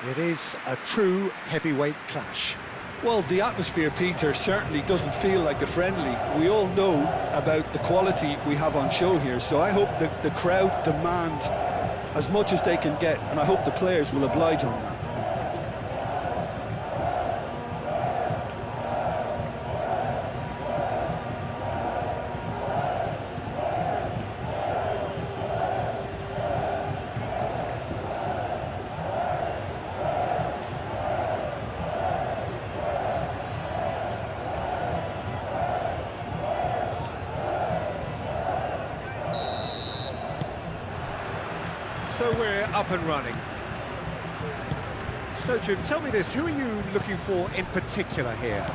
It is a true heavyweight clash. Well, the atmosphere, Peter, certainly doesn't feel like a friendly. We all know about the quality we have on show here, so I hope that the crowd demand as much as they can get, and I hope the players will oblige on that. So we're up and running. So Jim, tell me this, who are you looking for in particular here?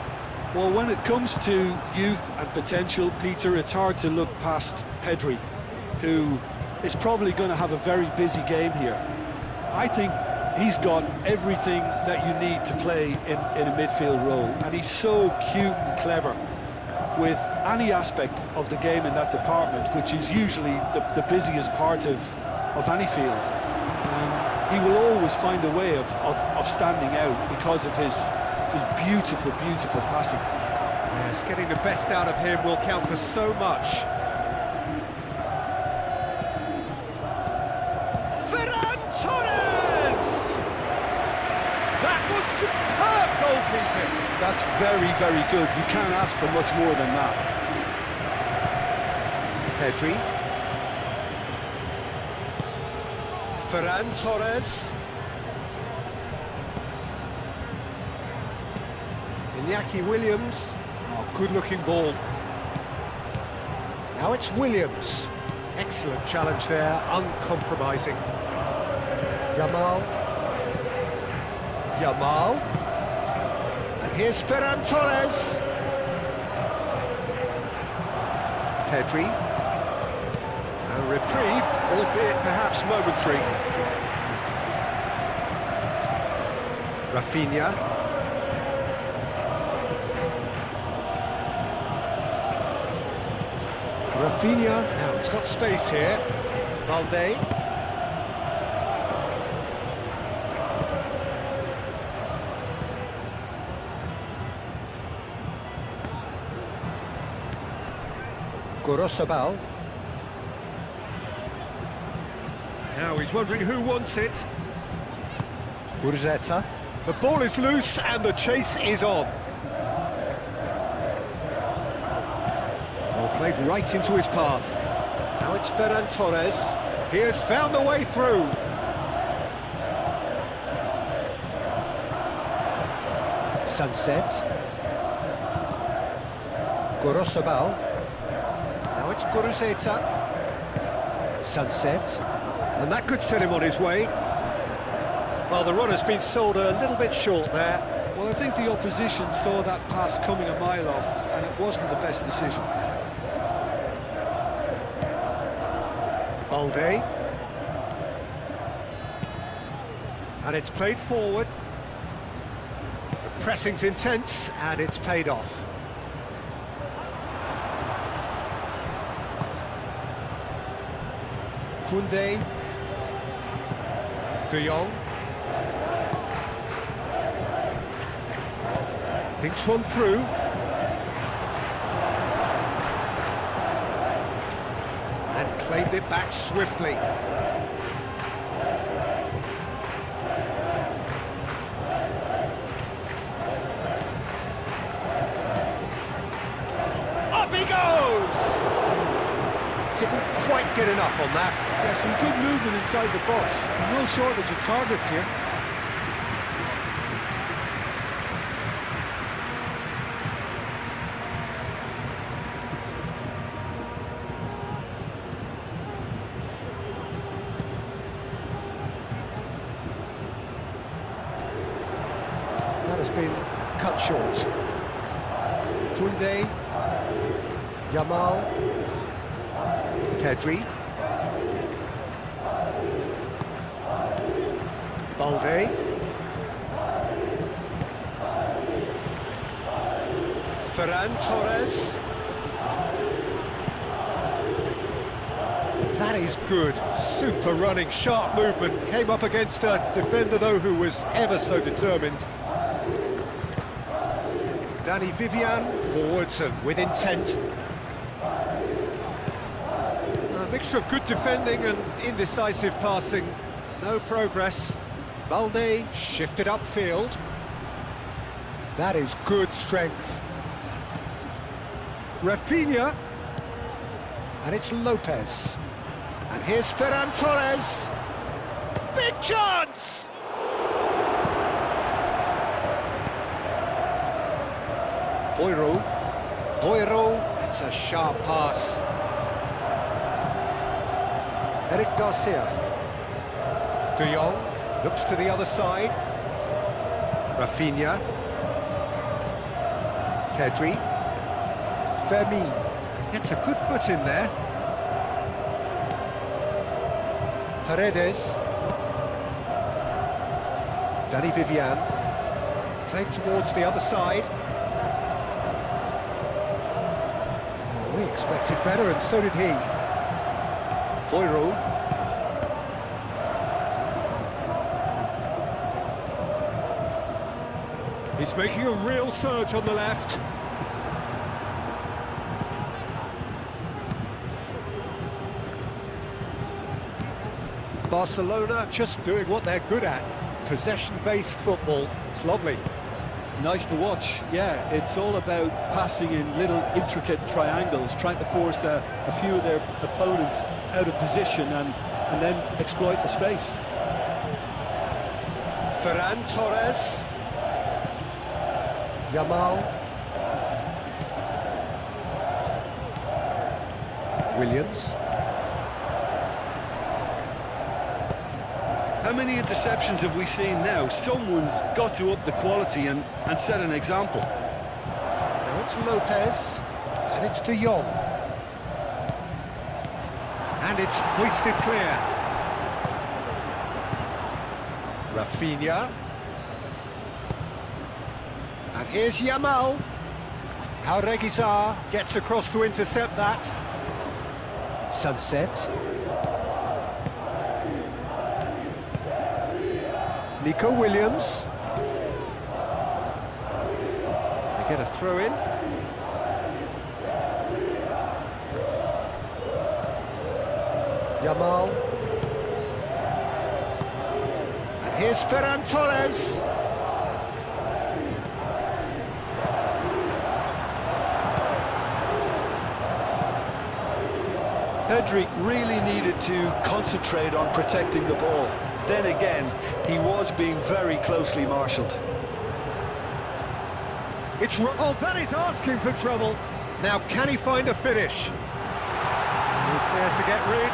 Well, when it comes to youth and potential, Peter, it's hard to look past Pedri, who is probably going to have a very busy game here. I think he's got everything that you need to play in a midfield role, and he's so cute and clever with any aspect of the game in that department, which is usually the busiest part of any field. He will always find a way of standing out because of his beautiful, beautiful passing. Yes, getting the best out of him will count for so much. Ferran Torres! That was superb goalkeeping! That's very, very good. You can't ask for much more than that. Pedri. Ferran Torres. Iñaki Williams. Oh, good-looking ball. Now it's Williams. Excellent challenge there, uncompromising. Yamal. And here's Ferran Torres. Pedri. A reprieve, albeit perhaps momentary. Rafinha. Now he's got space here. Balde. Gorosabal. Now he's wondering who wants it. Gurzeta. The ball is loose and the chase is on. Ball played right into his path. Now it's Ferran Torres. He has found the way through. Sunset. Gorosabal. Now it's Gurzeta. Sunset. And that could set him on his way. Well, the run has been sold a little bit short there. Well, I think the opposition saw that pass coming a mile off, and it wasn't the best decision. Balde. And it's played forward. The pressing's intense, and it's paid off. Koundé. De Jong. Thinks one through. And claimed it back swiftly. Up he goes! Didn't quite get enough on that. Yeah, some good movement inside the box. No shortage of targets here. That has been cut short. Koundé. Yamal. Pedri. Balde. Ferran Torres. That is good. super running, sharp movement. Came up against a defender, though, who was ever so determined. Danny Vivian, forwards and with intent. A mixture of good defending and indecisive passing. No progress. Balde shifted upfield. That is good strength. Rafinha. And it's Lopez. And here's Ferran Torres. Big chance! Boiro. It's a sharp pass. Eric Garcia. De Jong looks to the other side. Rafinha. Pedri. Fermi. Gets a good foot in there. Paredes. Danny Vivian. Played towards the other side. We expected better, and so did he. Boiro. He's making a real surge on the left. Barcelona just doing what they're good at. Possession-based football. It's lovely. Nice to watch, yeah. It's all about passing in little intricate triangles, trying to force a few of their opponents out of position and then exploit the space. Ferran Torres. Yamal. Williams. How many interceptions have we seen now? Someone's got to up the quality and set an example. Now it's Lopez, and it's De Jong. And it's hoisted clear. Rafinha. And here's Yamal. Jauregui gets across to intercept that. Sunset. Nico Williams. They get a throw in. Yamal. And here's Ferran Torres. Pedri really needed to concentrate on protecting the ball. Then again, he was being very closely marshalled. Oh, that is asking for trouble. Now, can he find a finish? He's there to get rid.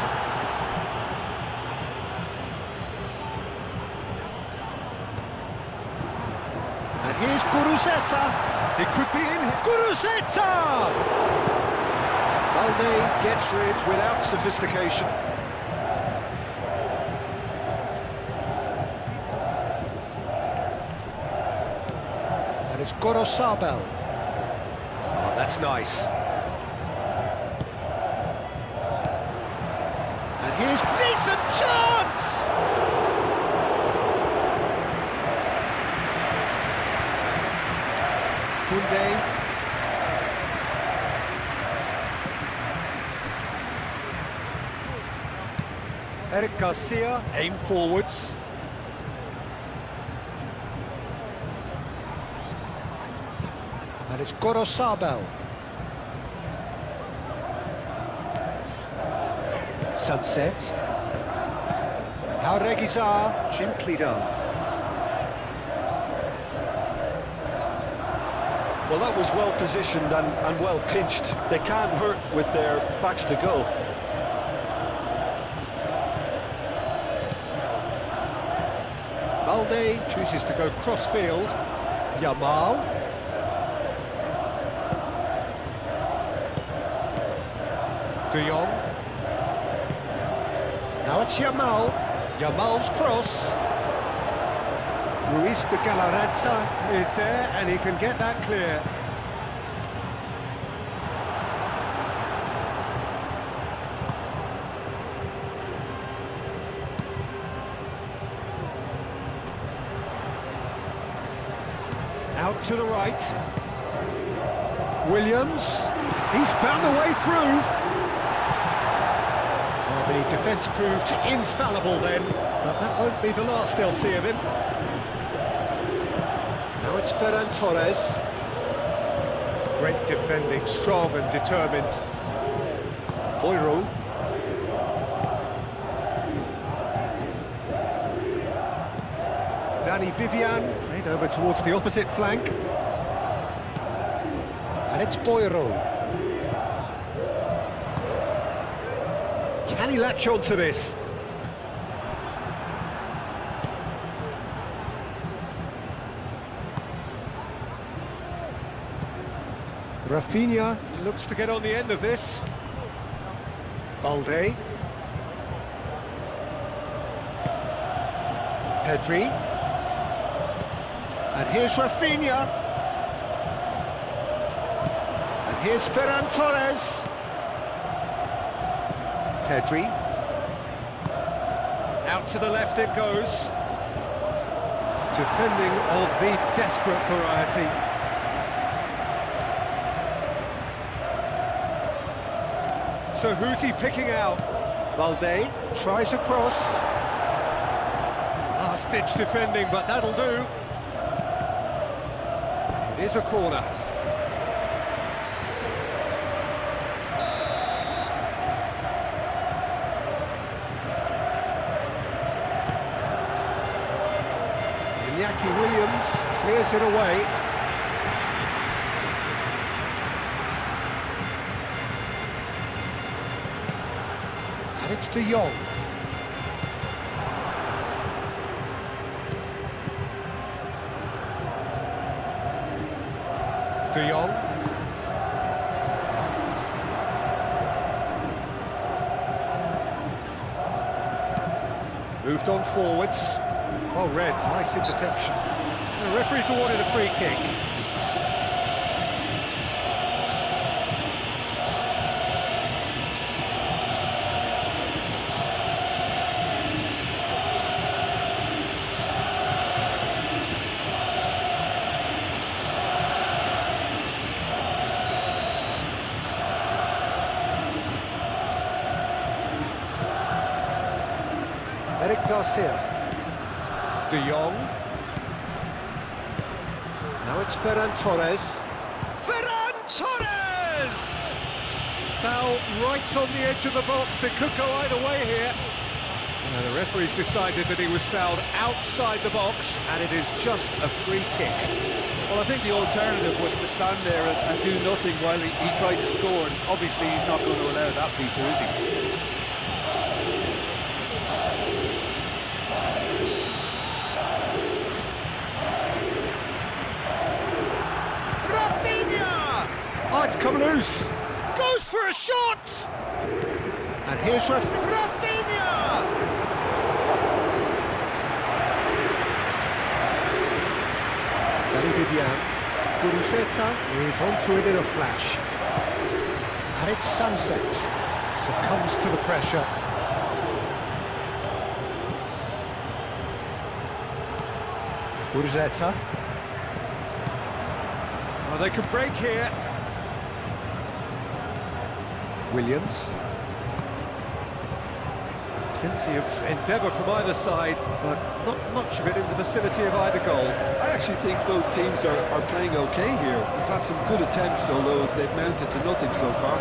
And here's Guruceta. It could be in here. Guruceta! Balde gets rid without sophistication. It's Gorosabel. Oh, that's nice. And here's decent chance! Koundé. Eric Garcia, aim forwards. And it's Gorosabel. Sunset. Jauregui gently done. Well, that was well positioned and well pinched. They can't hurt with their backs to goal. Balde chooses to go cross-field. Yamal. De Jong. Now it's Yamal. Yamal's cross. Ruiz de Galarreta is there, and he can get that clear. Out to the right. Williams. He's found a way through. Well, the defence proved infallible then, but that won't be the last they'll see of him. Now it's Ferran Torres. Great defending, strong and determined. Boiro. Danny Vivian, played over towards the opposite flank. And it's Boiro. Can he latch on to this? Rafinha looks to get on the end of this. Balde. Pedri. And here's Rafinha. And here's Ferran Torres. Pedri. Out to the left it goes. Defending of the desperate variety. So who's he picking out? Balde tries a cross. Last-ditch defending, but that'll do. It is a corner. Iñaki Williams clears it away. And it's De Jong. De Jong. Moved on forwards. Well read, nice interception. The referee's awarded a free kick. Eric Garcia. De Jong. Now it's Ferran Torres. Ferran Torres! Foul right on the edge of the box. It could go either way here. And the referee's decided that he was fouled outside the box, and it is just a free kick. Well, I think the alternative was to stand there and do nothing while he tried to score. And obviously, he's not going to allow that, Peter, is he? Oh, it's come loose. Goes for a shot. And here's Rafinha. Danny Vivian. Guruceta is onto it in a flash. And it's Sunset. Succumbs to the pressure. Guruceta. Oh, they could break here. Williams. Plenty of endeavour from either side, but not much of it in the vicinity of either goal. I actually think both teams are playing okay here. We've had some good attempts, although they've mounted to nothing so far.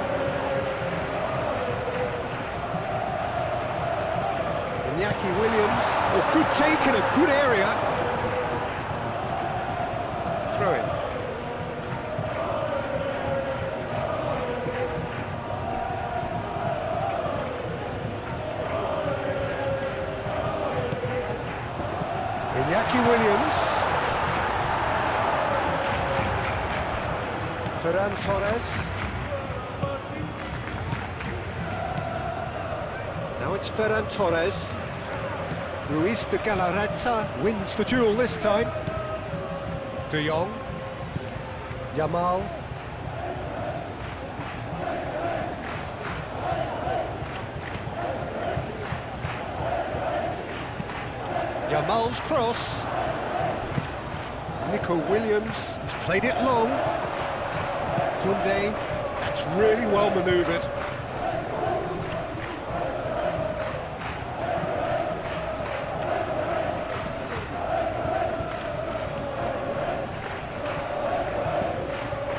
Iñaki Williams. Oh, good take in a good area. Throw in. Iñaki Williams. Ferran Torres. Now it's Ferran Torres. Ruiz de Galarreta wins the duel this time. De Jong. Yamal. Yamal's cross. Nico Williams has played it long. Koundé, that's really well manoeuvred.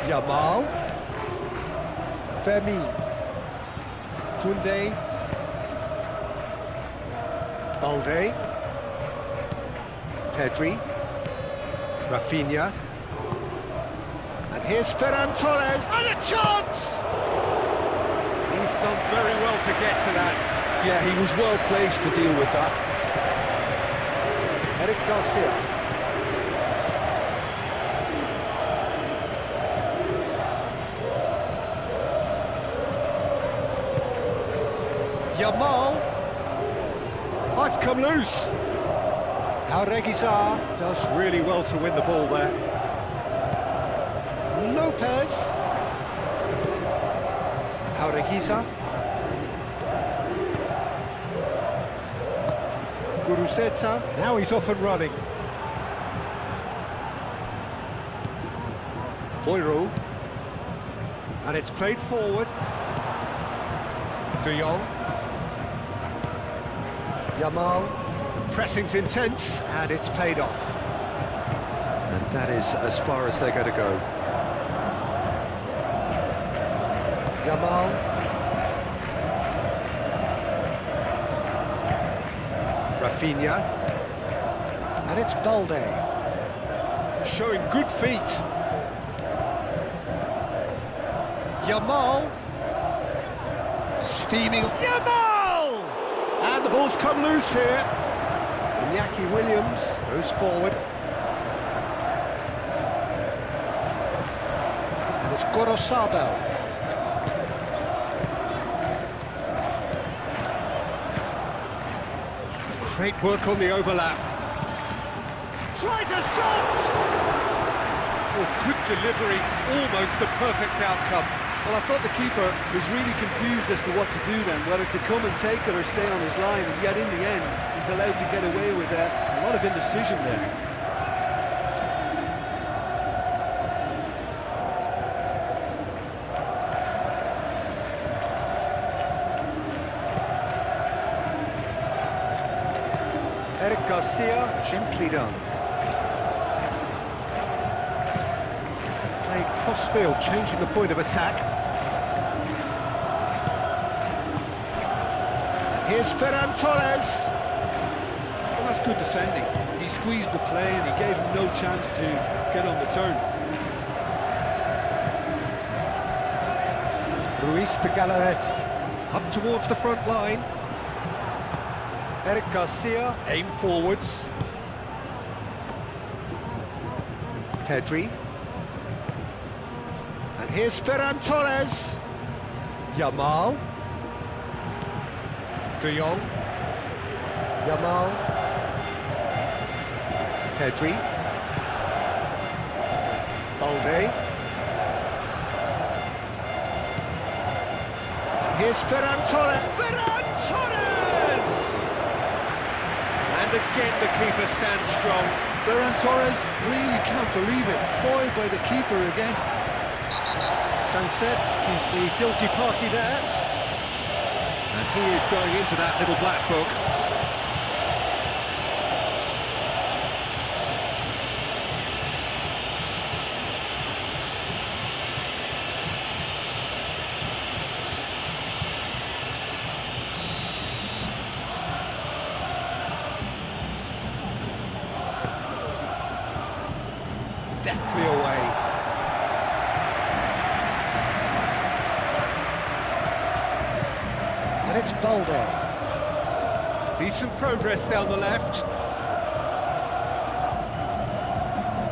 Yamal, Fermin, Koundé, Balde, Pedri, Rafinha, and here's Ferran Torres, and a chance! He's done very well to get to that. Yeah, he was well placed to deal with that. Eric Garcia. Yamal, oh, it's come loose. Jauregui does really well to win the ball there. Lopez. Jauregui. Guruzeta, now he's off and running. Boiro. And it's played forward. De Jong. Yamal, pressing's intense, and it's paid off. And that is as far as they're going to go. Yamal. Rafinha. And it's Balde. Showing good feet. Yamal. Steaming. Yamal! And the ball's come loose here. Iñaki Williams goes forward. And it's Gorosabel. Great work on the overlap. Tries a shot! Oh, good delivery, almost the perfect outcome. Well, I thought the keeper was really confused as to what to do then, whether to come and take it or stay on his line, and yet in the end, he's allowed to get away with a lot of indecision there. Eric Garcia, gently done. Played cross-field, changing the point of attack. Here's Ferran Torres. Well, that's good defending. He squeezed the play and he gave him no chance to get on the turn. Ruiz de Galarreta. Up towards the front line. Eric Garcia, aim forwards. Pedri. And here's Ferran Torres. Yamal. De Jong. Yamal. Pedri. Balde. And here's Ferran Torres. Ferran Torres! And again the keeper stands strong. Ferran Torres really can't believe it. Foiled by the keeper again. Sunset is the guilty party there. And he is going into that little black book. Deftly away. And it's Balde. Decent progress down the left.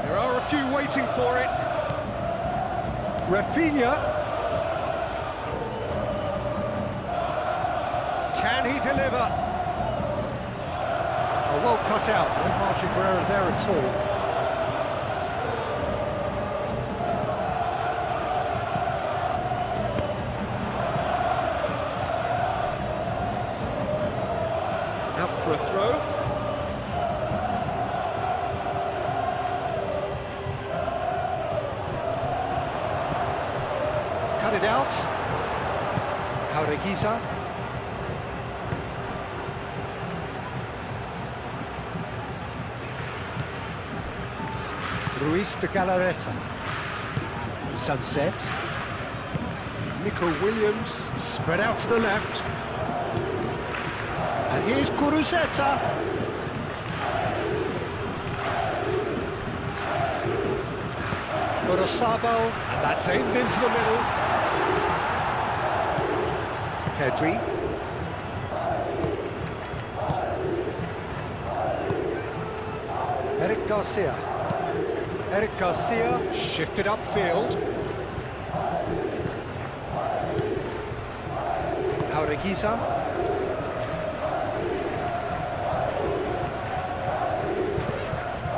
There are a few waiting for it. Rafinha. Can he deliver? Oh, well cut out. No margin for error there at all. Out for a throw. cut it out. Jaureguiza. Ruiz de Galarreta. Sunset. Nico Williams, spread out to the left. And here's Kuruzeta. Gorosabal, and that's aimed into the middle. Pedri. Eric Garcia. Eric Garcia shifted upfield. Jaureguiza.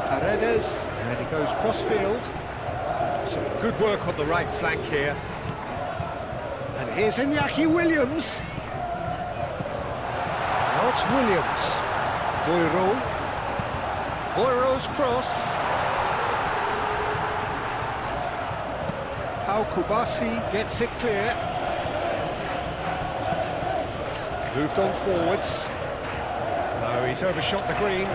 Paredes, and he goes cross-field. Some good work on the right flank here. And here's Iñaki Williams. Now it's Williams. Boiro. Boiro's cross. Pau Kubasi gets it clear. Moved on forwards. No, he's overshot the green.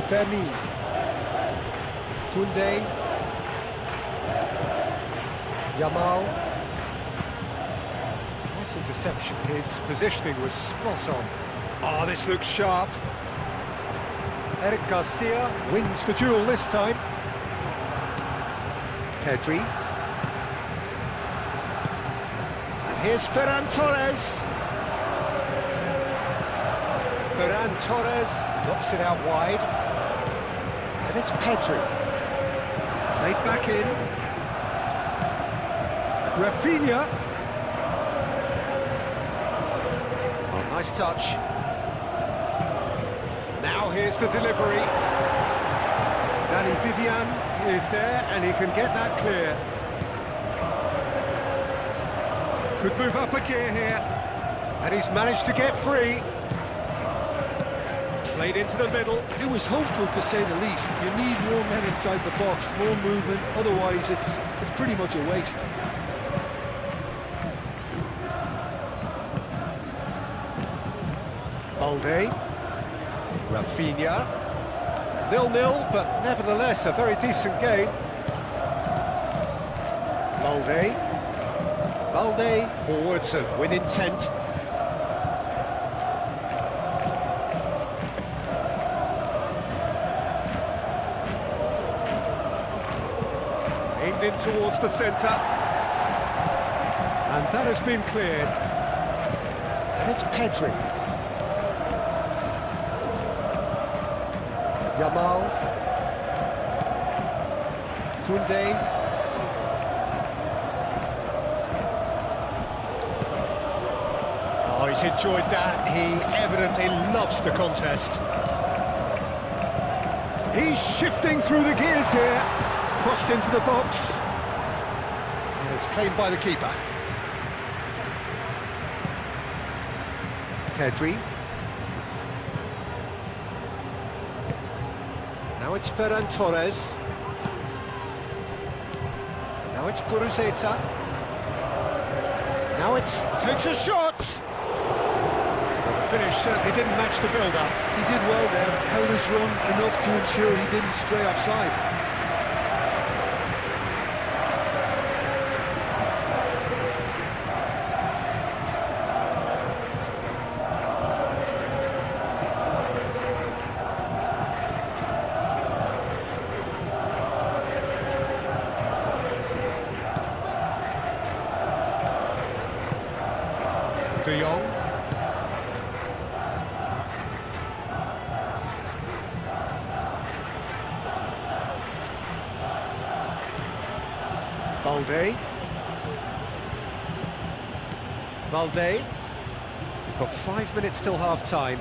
Fermi. Koundé. Yamal. Nice interception. His positioning was spot on. Oh, this looks sharp. Eric Garcia wins the duel this time. Pedri. And here's Ferran Torres. Ferran Torres knocks it out wide. And it's Pedri. Played back in. Rafinha. Oh, nice touch. Now here's the delivery. Danny Vivian is there and he can get that clear. Could move up a gear here. And he's managed to get free. Played into the middle. It was hopeful, to say the least. You need more men inside the box, more movement, otherwise it's pretty much a waste. Balde. Rafinha. 0-0, but nevertheless a very decent game. Balde. Balde forwards and with intent. Aimed in towards the centre. And that has been cleared. And it's Pedri. Yamal. Koundé. Oh, he's enjoyed that. He evidently loves the contest. He's shifting through the gears here. Crossed into the box. And it's claimed by the keeper. Pedri. Now it's Ferran Torres. Now it's Kuruzeta. Now it's takes a shot. The finish certainly didn't match the build-up. He did well there, held his run enough to ensure he didn't stray offside. De Jong. Balde. Balde. We've got 5 minutes till half-time.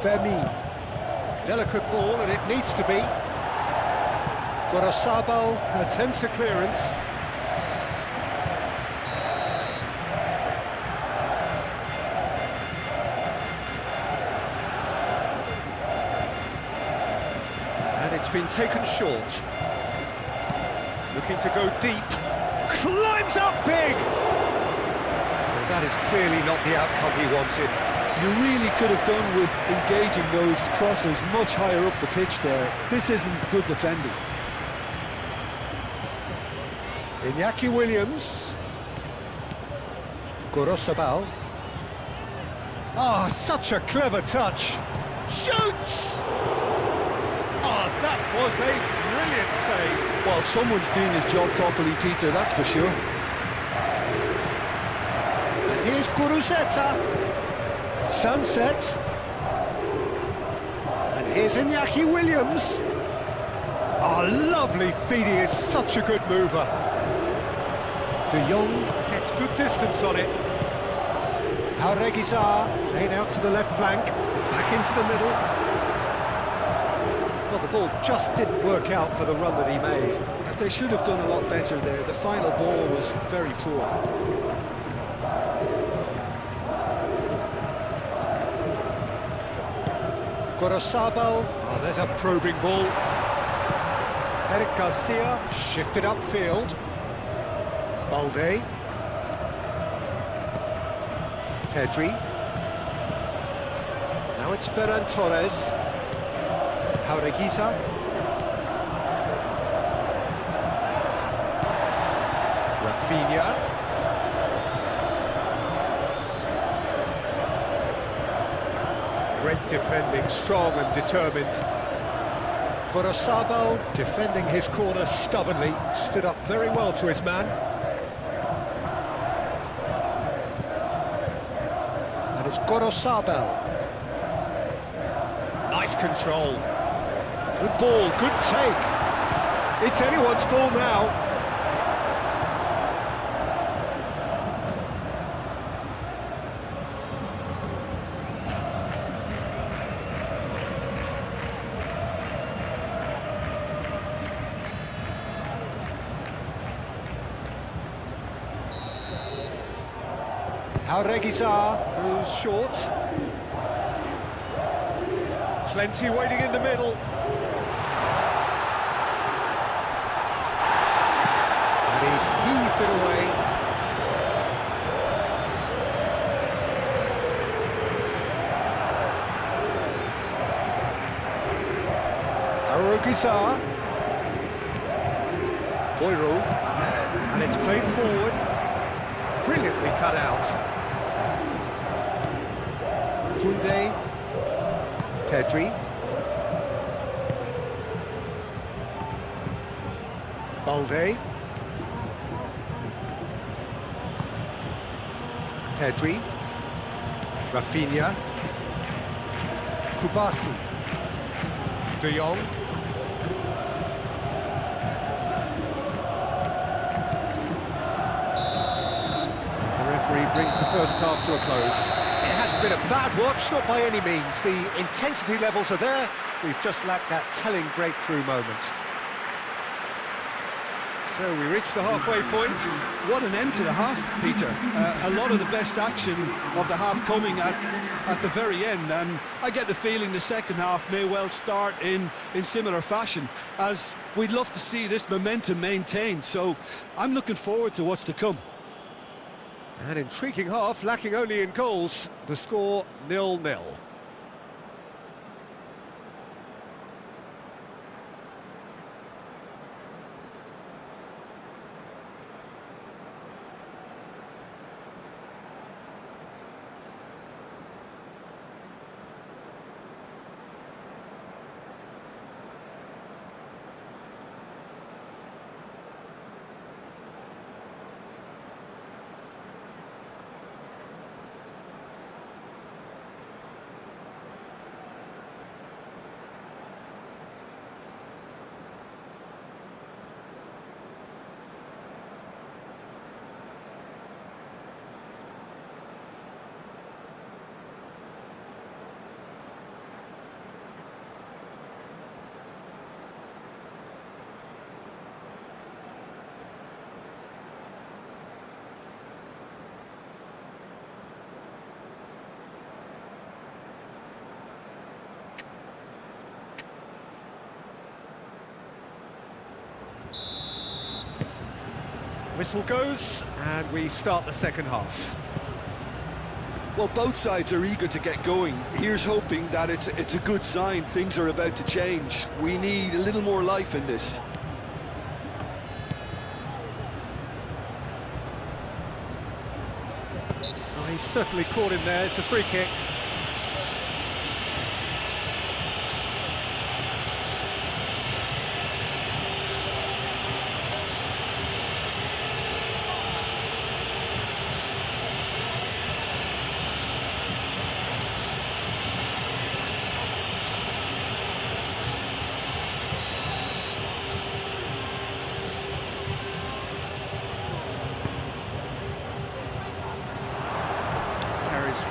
Fermi. Delicate ball, and it needs to be. Gorosabal attempts a clearance. It's been taken short. Looking to go deep. Climbs up big! Well, that is clearly not the outcome he wanted. You really could have done with engaging those crosses much higher up the pitch there. This isn't good defending. Iñaki Williams. Gorosabal. Ah, such a clever touch. Shoots! Ah, that was a brilliant save. Well, someone's doing his job properly, Peter, that's for sure. And here's Kuruzeta. Sunset. And here's Iñaki Williams. Ah, lovely feed, he is such a good mover. De Jong gets good distance on it. Jauregui laid out to the left flank, back into the middle. Well, the ball just didn't work out for the run that he made. They should have done a lot better there. The final ball was very poor. Gorosabal, oh, there's a probing ball. Eric Garcia shifted upfield. Balde. Pedri. Now it's Ferran Torres. Jauregui. Rafinha. Great defending, strong and determined. Gorosabal defending his corner stubbornly, stood up very well to his man. And it's Gorosabal. Nice control. Good ball, good take. It's anyone's ball now. Jauregui goes short. Plenty waiting in the middle. And he's heaved it away. Jauregui. Boyru. And it's played forward. Brilliantly cut out. Koundé, Pedri, Balde, Pedri, Rafinha, Kubasi, De Jong, the referee brings the first half to a close. It hasn't been a bad watch, not by any means. The intensity levels are there. We've just lacked that telling breakthrough moment. So we reach the halfway point. What an end to the half, Peter. A lot of the best action of the half coming at the very end, and I get the feeling the second half may well start in similar fashion, as we'd love to see this momentum maintained. So I'm looking forward to what's to come. An intriguing half, lacking only in goals. The score 0-0. Whistle goes, and we start the second half. Well, both sides are eager to get going. Here's hoping that it's a good sign. Things are about to change. We need a little more life in this. Oh, he's certainly caught him there. It's a free kick.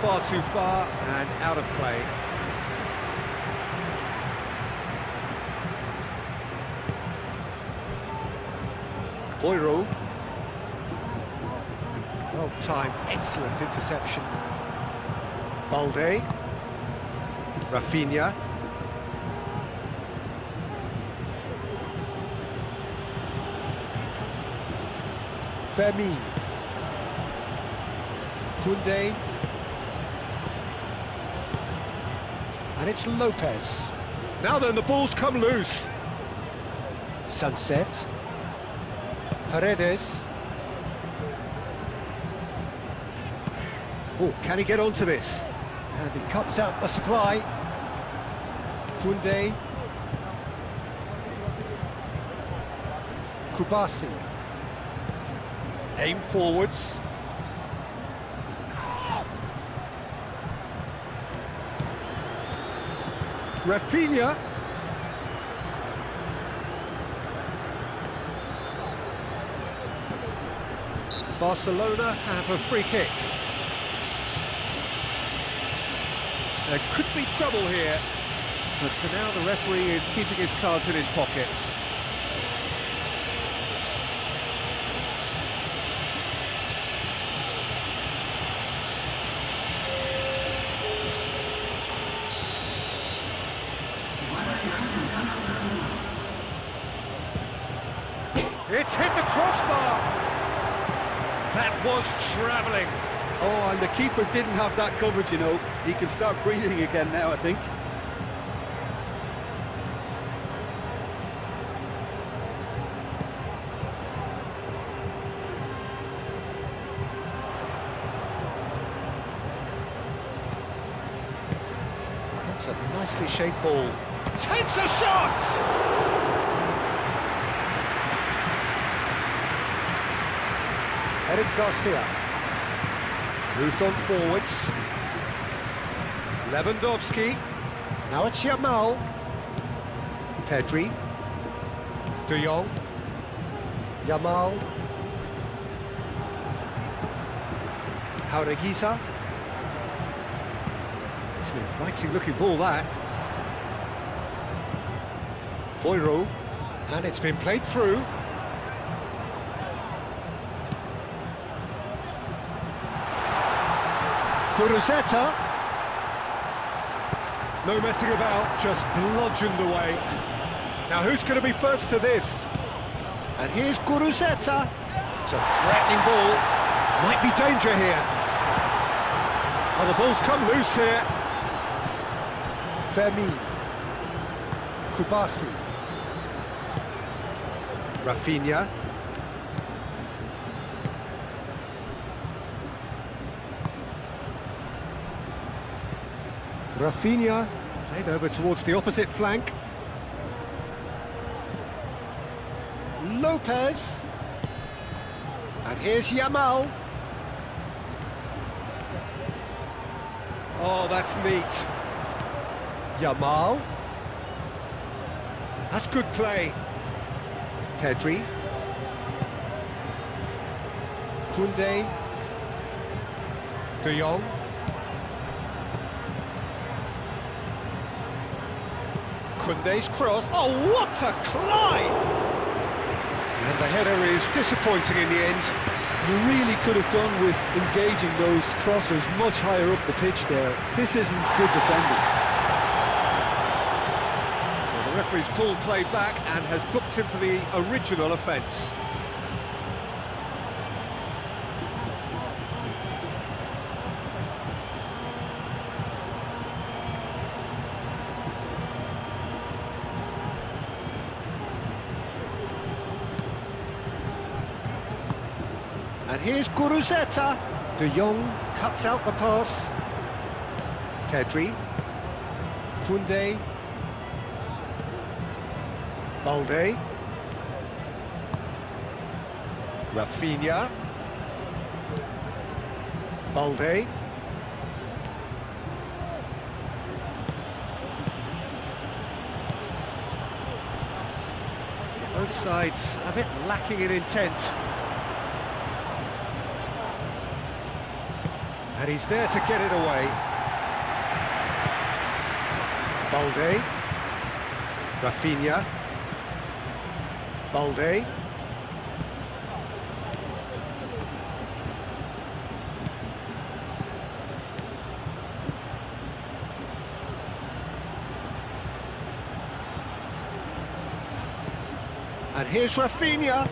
Far too far and out of play. Boiro. Well timed, excellent interception. Balde. Rafinha. Fermin. Koundé. And it's Lopez. Now then, the ball's come loose. Sunset. Paredes. Oh, can he get onto this? And he cuts out the supply. Koundé. Kubasi. Aim forwards. Rafinha. Barcelona have a free kick. There could be trouble here, but for now the referee is keeping his cards in his pocket. It's hit the crossbar. That was travelling. Oh, and the keeper didn't have that coverage, you know. He can start breathing again now, I think. That's a nicely shaped ball. Takes a shot! Eric Garcia. Moved on forwards. Lewandowski. Now it's Yamal. Pedri. De Jong. Yamal. Jaureguisa. It's an inviting looking ball, that. Boiro. And it's been played through. Kuruzeta. No messing about, just bludgeoned away. Now who's going to be first to this? And here's Kuruzeta. It's a threatening ball. Might be danger here. Oh, the ball's come loose here. Fermin. Kubasi. Rafinha. Rafinha, played over towards the opposite flank. Lopez. And here's Yamal. Oh, that's neat. Yamal. That's good play. Pedri. Koundé. De Jong. Koundé's cross. Oh, what a climb! And the header is disappointing in the end. You really could have done with engaging those crossers much higher up the pitch there. This isn't good defending. Well, the referee's pulled play back and has booked him for the original offence. And here's Guruzeta. De Jong cuts out the pass. Pedri. Koundé. Balde. Rafinha. Balde. Both sides a bit lacking in intent. And he's there to get it away. Balde. Rafinha. Balde. And here's Rafinha.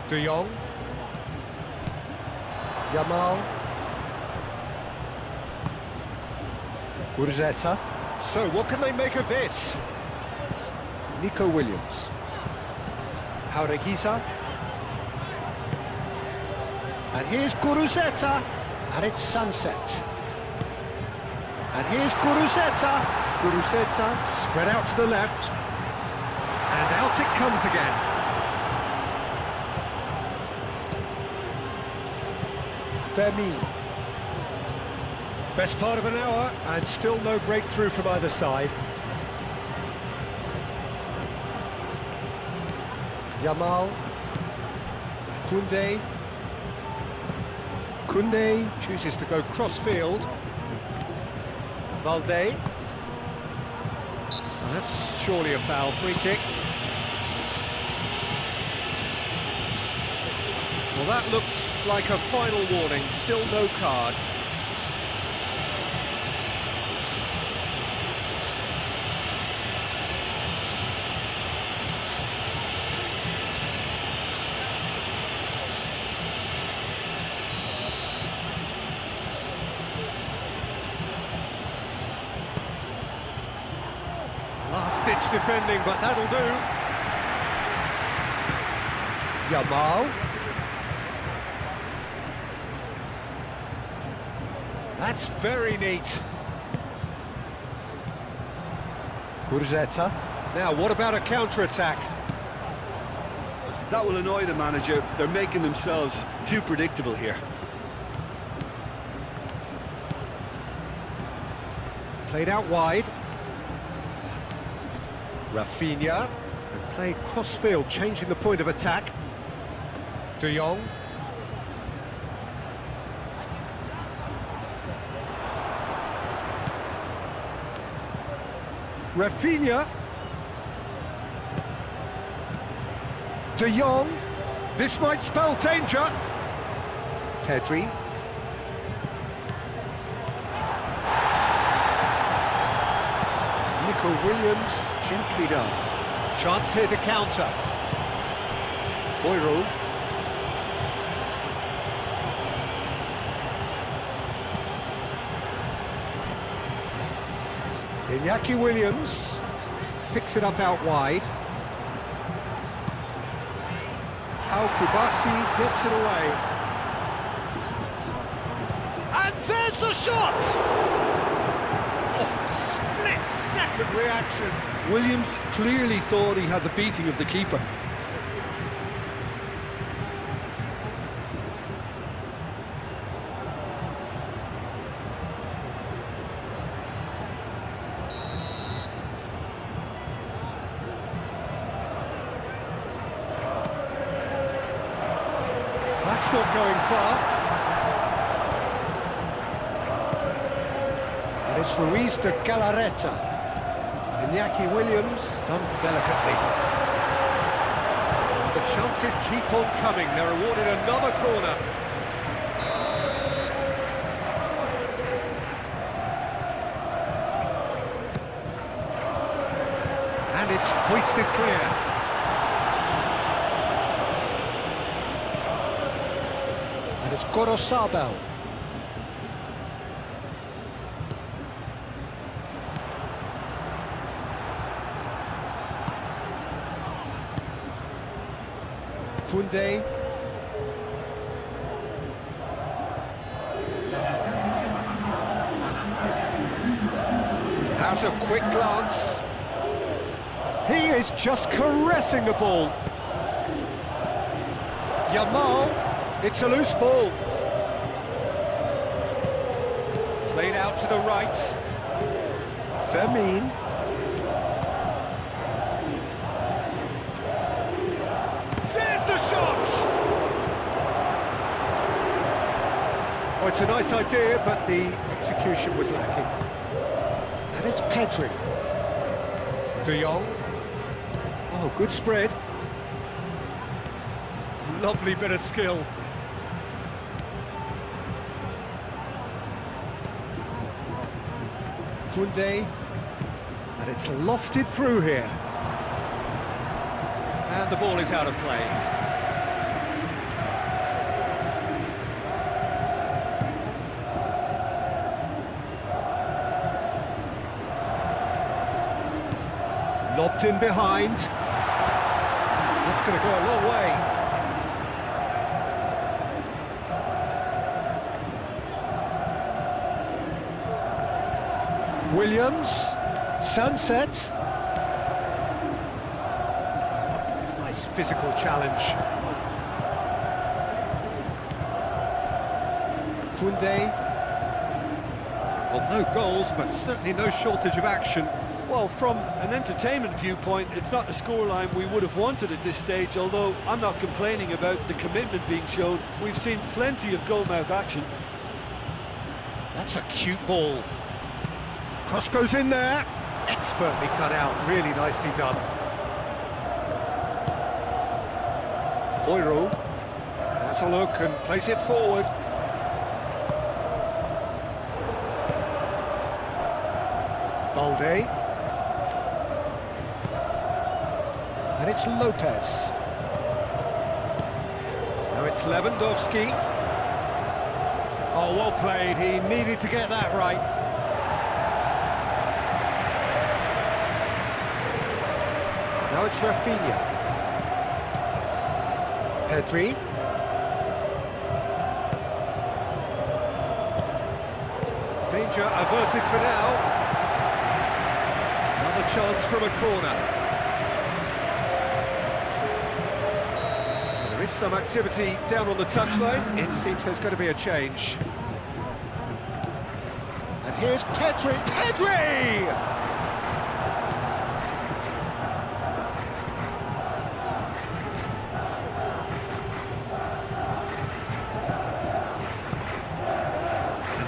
De Jong. Yamal. Guruzeta. So, what can they make of this? Nico Williams. Jaureguiza. And here's Guruzeta. And it's sunset. And here's Guruzeta. Guruzeta spread out to the left. And out it comes again. Fermin. Best part of an hour, and still no breakthrough from either side. Yamal. Koundé. Koundé chooses to go cross-field. Balde. Well, that's surely a foul, free kick. Well, that looks like a final warning, still no card. Last-ditch defending, but that'll do. Yamal. That's very neat. Guruzeta. Now, what about a counter-attack? That will annoy the manager. They're making themselves too predictable here. Played out wide. Rafinha. And played cross-field, changing the point of attack. De Jong. Rafinha. De Jong. This might spell danger. Pedri. Nico Williams, gently done. Chance here to counter. Boyroul. Iñaki Williams picks it up out wide. Al Kubasi gets it away. And there's the shot! Oh, split-second reaction. Williams clearly thought he had the beating of the keeper. That's not going far. And it's Ruiz de Galarreta. Iñaki Williams done delicately. The chances keep on coming. They're awarded another corner. And it's hoisted clear. And it's Gorosabel. Koundé. How's a quick glance? He is just caressing the ball. Yamal, it's a loose ball. Played out to the right. Fermin. There's the shot! Oh, it's a nice idea, but the execution was lacking. And it's Pedri. De Jong. Oh, good spread. Lovely bit of skill. Koundé, and it's lofted through here. And the ball is out of play. Lobbed in behind. That's going to go a long way. Williams, Sunset. Nice physical challenge. Koundé. Well, no goals, but certainly no shortage of action. Well, from an entertainment viewpoint, it's not the scoreline we would have wanted at this stage, although I'm not complaining about the commitment being shown. We've seen plenty of goal-mouth action. That's a cute ball. Cross goes in there. Expertly cut out, really nicely done. Boiro has a look and plays it forward. Balde. And it's Lopez. Now it's Lewandowski. Oh, well played. He needed to get that right. Now it's Rafinha. Pedri. Danger averted for now. Another chance from a corner. There is some activity down on the touchline. It seems there's going to be a change. And here's Pedri. Pedri!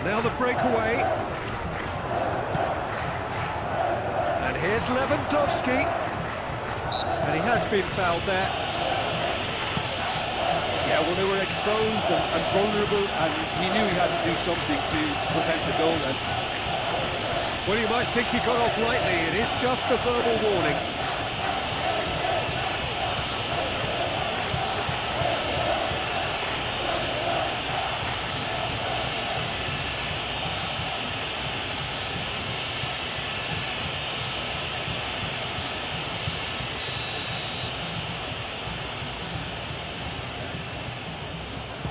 Now the breakaway. And here's Lewandowski. And he has been fouled there. Yeah, well, they were exposed and vulnerable, and he knew he had to do something to prevent a goal then. Well, you might think he got off lightly. It is just a verbal warning.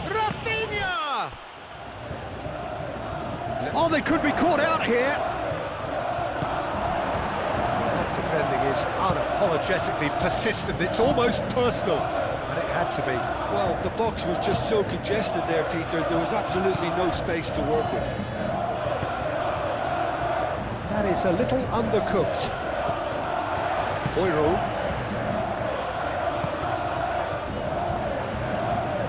Rafinha! Oh, they could be caught out here. That defending is unapologetically persistent. It's almost personal, and it had to be. Well, the box was just so congested there, Peter. There was absolutely no space to work with. That is a little undercooked. Boiro.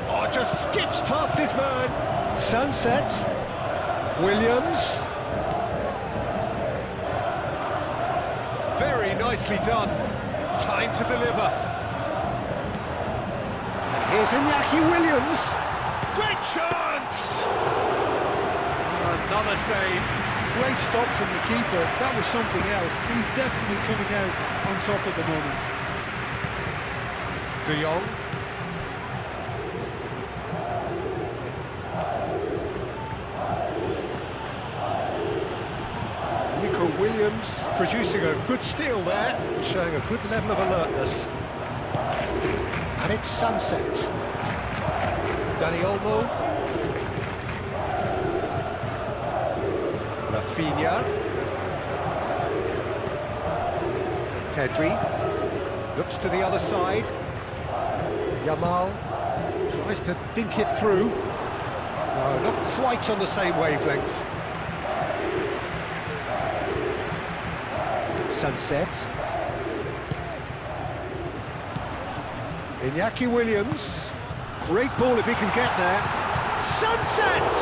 Oh, just skips past his man. Sunset. Williams. Very nicely done. Time to deliver. And here's Iñaki Williams. Great chance! Another save. Great stop from the keeper. That was something else. He's definitely coming out on top at the moment. De Jong. Williams producing a good steal there, showing a good level of alertness. And it's Sunset. Dani Olmo. Rafinha. Pedri looks to the other side. Yamal tries to dink it through. No, not quite on the same wavelength. Sunset. Iñaki Williams. Great ball if he can get there. Sunset!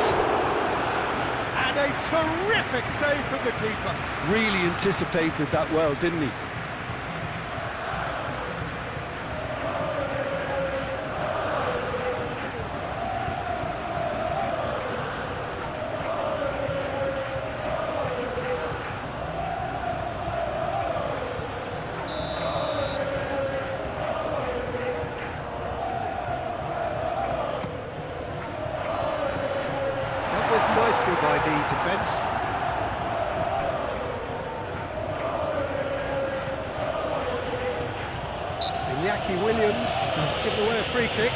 And a terrific save from the keeper. Really anticipated that well, didn't he? Nicely by the defence. Iñaki Williams has given away a free kick.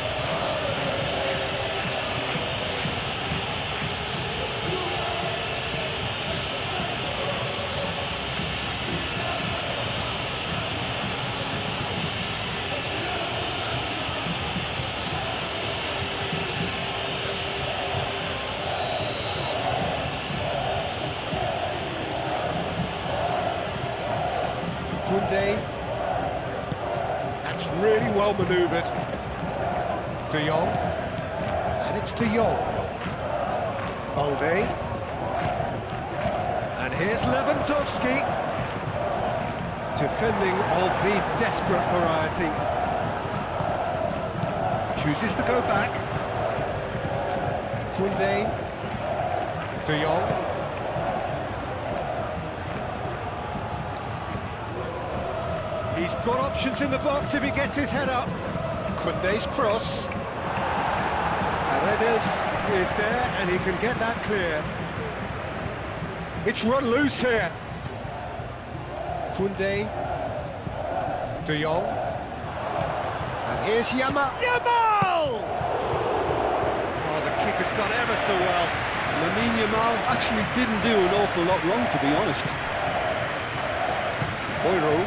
That's really well manoeuvred. De Jong. And it's De Jong. Balde. And here's Lewandowski. Defending of the desperate variety. Chooses to go back. Koundé. De Jong. He's got options in the box if he gets his head up. Koundé's cross. Paredes is there and he can get that clear. It's run loose here. Koundé. De Jong. And here's Yamal. Yamal! Oh, the keeper's done ever so well. Yamal actually didn't do an awful lot wrong, to be honest. Boiro.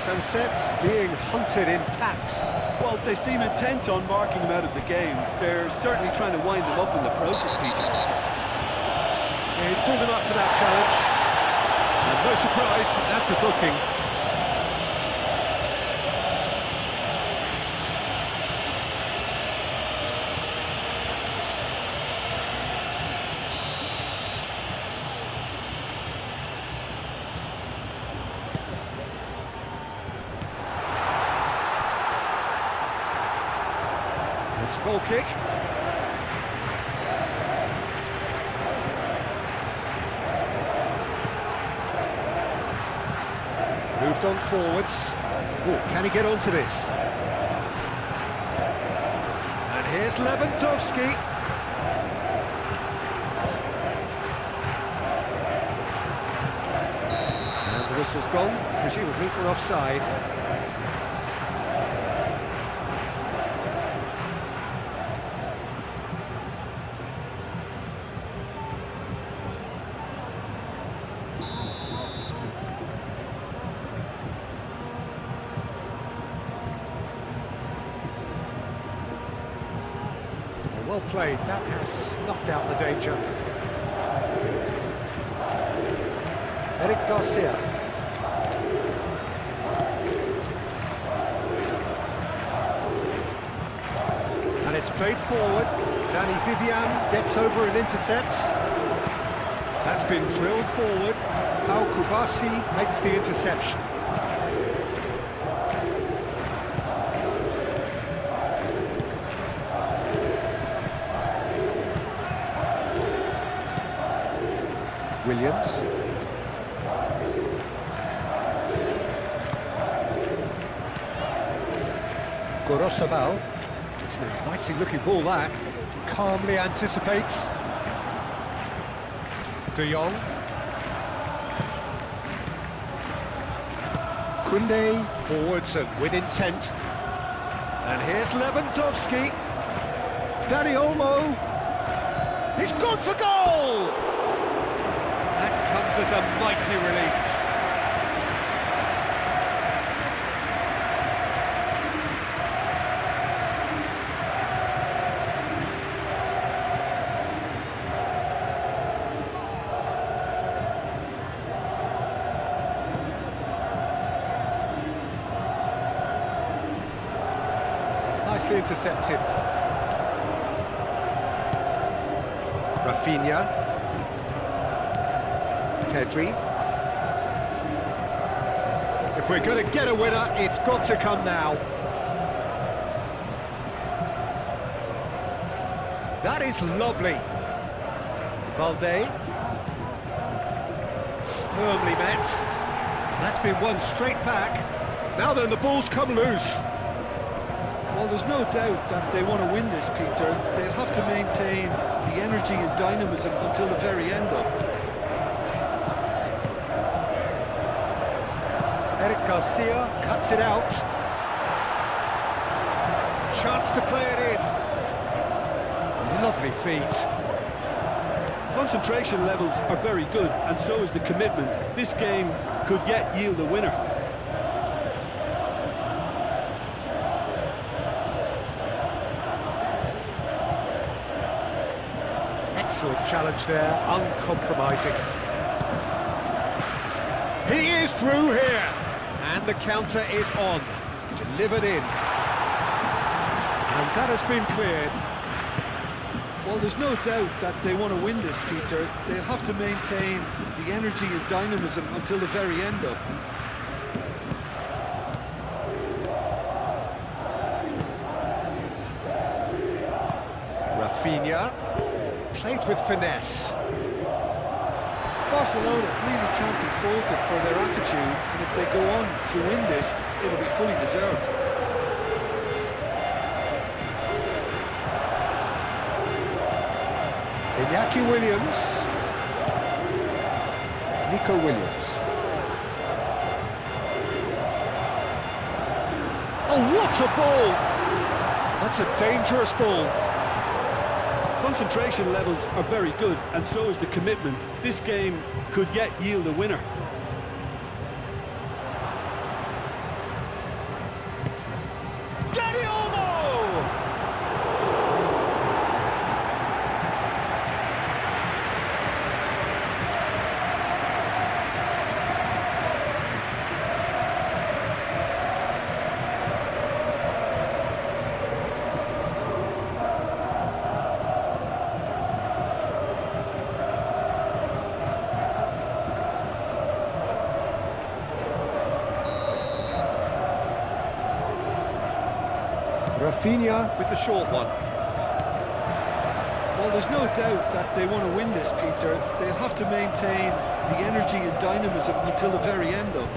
Sunset being hunted in packs. Well, they seem intent on marking him out of the game. They're certainly trying to wind him up in the process, Peter. Yeah, he's pulled him up for that challenge. And no surprise, that's a booking. It's a goal kick. Moved on forwards. Oh, can he get onto this? And here's Lewandowski. And the whistle's gone, presumably for offside. Well played, that has snuffed out the danger. Eric Garcia. And it's played forward. Danny Vivian gets over and intercepts. That's been drilled forward. Pau Kubasi makes the interception. Williams. Gorosabal. It's an inviting looking ball that. Calmly anticipates. De Jong. Koundé forwards and with intent. And here's Lewandowski. Dani Olmo. He's gone for goal! That comes as a mighty relief. nicely intercepted. Rafinha. Pedri. If we're going to get a winner, it's got to come now. That is lovely. Balde. Firmly met. That's been won straight back. Now then, the ball's come loose. Well, there's no doubt that they want to win this, Peter. They'll have to maintain the energy and dynamism until the very end, though. Eric Garcia cuts it out. Chance to play it in. Lovely feet. Concentration levels are very good, and so is the commitment. This game could yet yield a winner. Excellent challenge there, uncompromising. He is through here, and the counter is on. Delivered in. And that has been cleared. Well, there's no doubt that they want to win this, Peter. They'll have to maintain the energy and dynamism until the very end, though. Rafinha, played with finesse. Barcelona really can't be faulted for their attitude, and if they go on to win this, it'll be fully deserved. Iñaki Williams. Nico Williams. Oh, what a ball! That's a dangerous ball. Concentration levels are very good, and so is the commitment. This game could yet yield a winner. Rafinha with the short one. Well, there's no doubt that they want to win this, Peter. They'll have to maintain the energy and dynamism until the very end, though.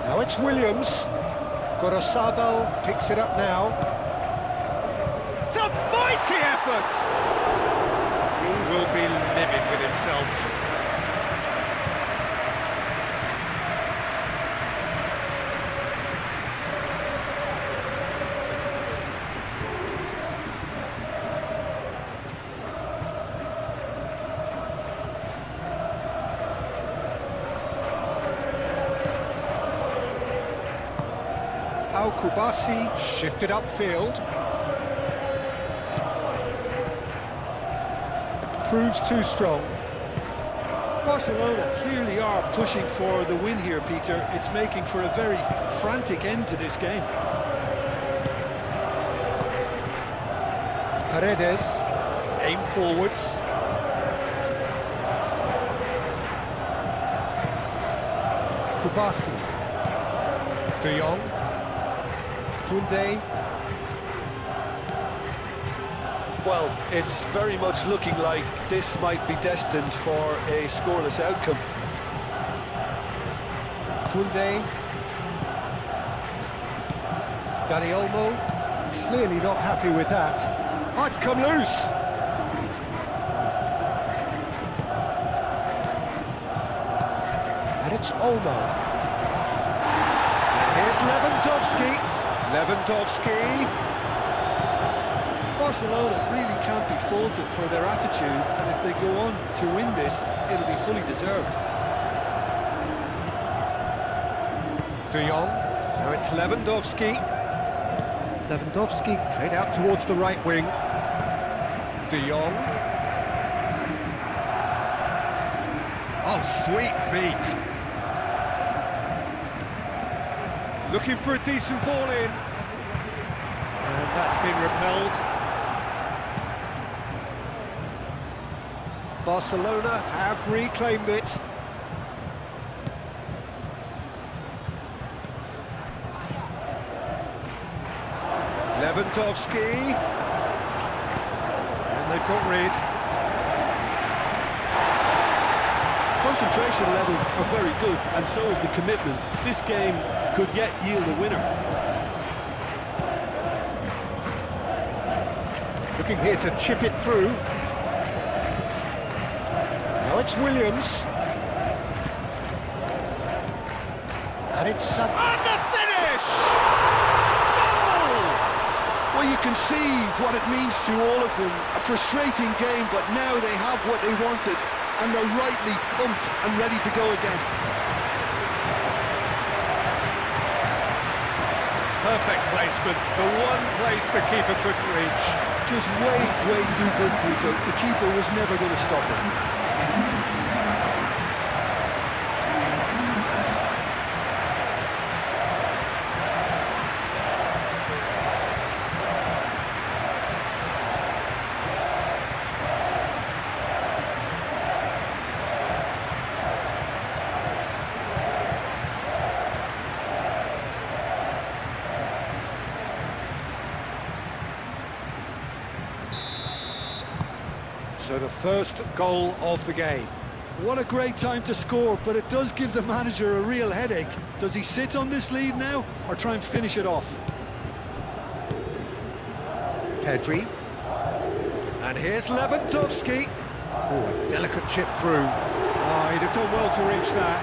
Now it's Williams. Gorosabal picks it up now. It's a mighty effort! He will be livid with himself. Kubasi shifted upfield. Proves too strong. Barcelona clearly are pushing for the win here, Peter. It's making for a very frantic end to this game. Paredes, aim forwards. Kubasi. De Jong. Kunde. Well, it's very much looking like this might be destined for a scoreless outcome. Kunde. Dani Olmo, clearly not happy with that. Oh, it's come loose! And it's Olmo. And here's Lewandowski. Barcelona really can't be faulted for their attitude, and if they go on to win this, it'll be fully deserved. De Jong, now it's Lewandowski. Lewandowski played out towards the right wing. De Jong. Oh, sweet feet. Looking for a decent ball in. And that's been repelled. Barcelona have reclaimed it. Lewandowski. And they've got rid. Concentration levels are very good, and so is the commitment. This game could yet yield a winner. Looking here to chip it through. Now it's Williams. And it's... and the finish! Goal! Well, you can see what it means to all of them. A frustrating game, but now they have what they wanted, and they're rightly pumped and ready to go again. Perfect placement, the one place the keeper couldn't reach. Just way too good, Peter. The keeper was never going to stop it. So the first goal of the game. What a great time to score, but it does give the manager a real headache. Does he sit on this lead now, or try and finish it off? Pedri. And here's Lewandowski. Oh, a delicate chip through. Oh, he'd have done well to reach that.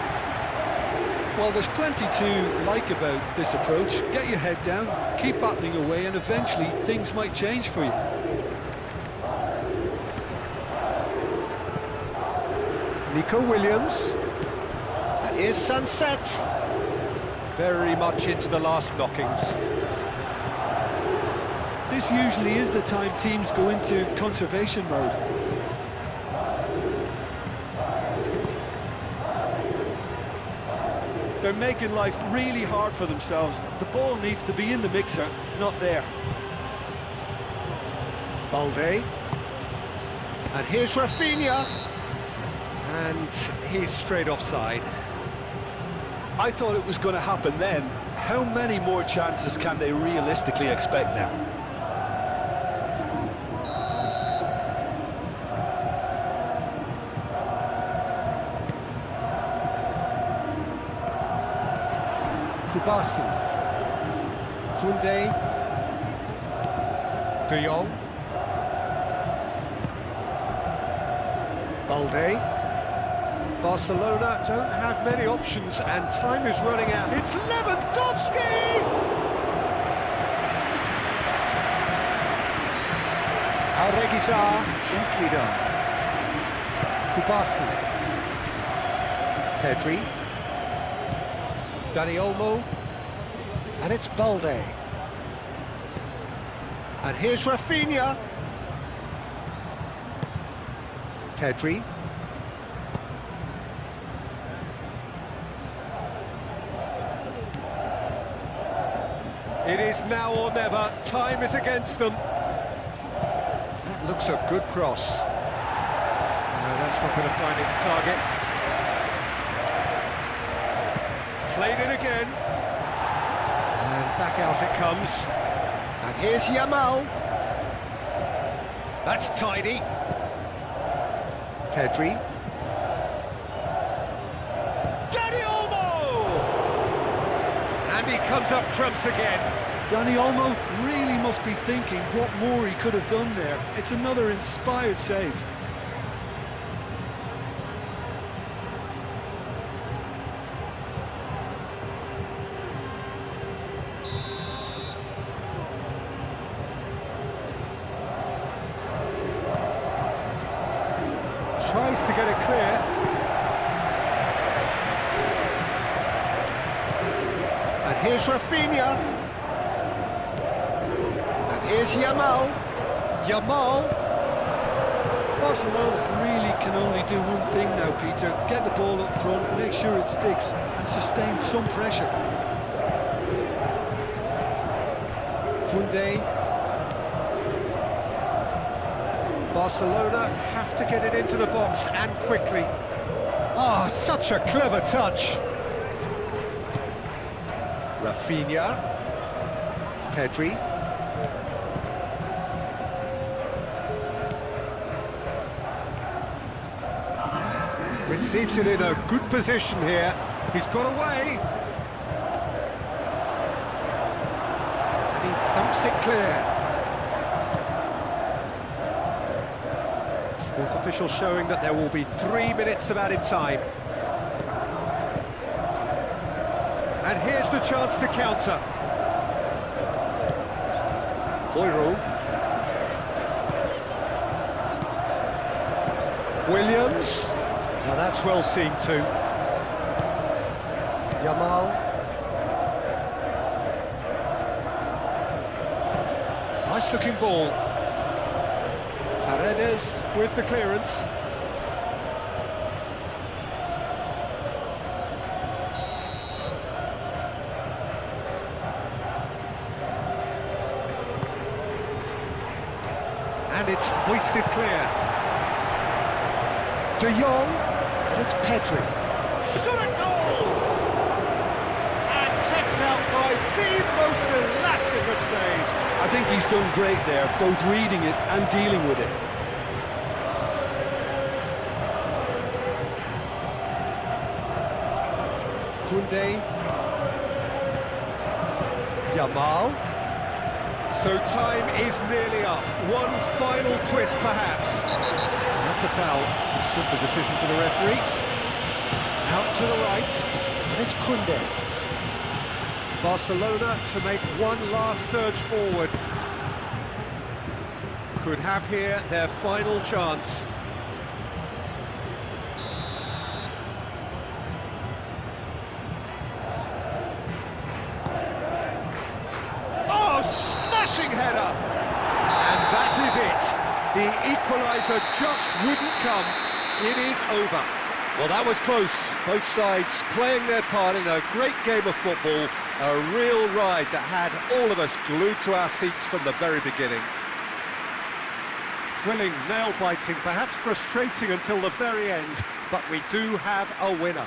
Well, there's plenty to like about this approach. Get your head down, keep battling away, and eventually things might change for you. Nico Williams, and here's Sunset, very much into the last knockings. This usually is the time teams go into conservation mode. They're making life really hard for themselves. The ball needs to be in the mixer, not there. Balde, and here's Rafinha. And he's straight offside. I thought it was going to happen then. How many more chances can they realistically expect now? Kubasi. Koundé. De Jong. Balde. Barcelona don't have many options and time is running out. It's Lewandowski! Areguizar, gently done. Kubasi. Pedri. Dani Olmo. And it's Balde. And here's Rafinha. Pedri. It is now or never. Time is against them. That looks a good cross. No, that's not going to find its target. Played it again. And back out it comes. And here's Yamal. That's tidy. Pedri. Dani Olmo! And he comes up trumps again. Dani Olmo really must be thinking what more he could have done there. It's another inspired save. Tries to get it clear. And here's Rafinha. Here's Yamal. Yamal. Barcelona really can only do one thing now, Peter. Get the ball up front, make sure it sticks, and sustain some pressure. Koundé. Barcelona have to get it into the box and quickly. Ah, such a clever touch. Rafinha. Pedri. Receives it in a good position here. He's got away. And he thumps it clear. Fourth official showing that there will be 3 minutes of added time. And here's the chance to counter. Boyro. Williams. Now that's well seen too. Yamal. Nice looking ball. Paredes with the clearance. And it's hoisted clear. De Jong, and it's Pedri. Shot a goal! And kept out by the most elastic of saves. I think he's done great there, both reading it and dealing with it. Koundé. Yamal. So time is nearly up. One final twist, perhaps. That's a foul. A simple decision for the referee. Out to the right, and it's Koundé. Barcelona to make one last surge forward. Could have here their final chance. Smashing header! And that is it. The equaliser just wouldn't come. It is over. Well, that was close. Both sides playing their part in a great game of football. A real ride that had all of us glued to our seats from the very beginning. Thrilling, nail-biting, perhaps frustrating until the very end, but we do have a winner.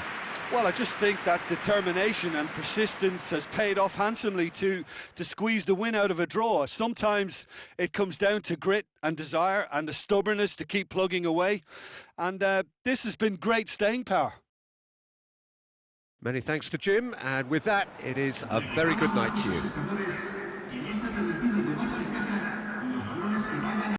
Well, I just think that determination and persistence has paid off handsomely to squeeze the win out of a draw. Sometimes it comes down to grit and desire and the stubbornness to keep plugging away. And this has been great staying power. Many thanks to Jim, and with that, it is a very good night to you.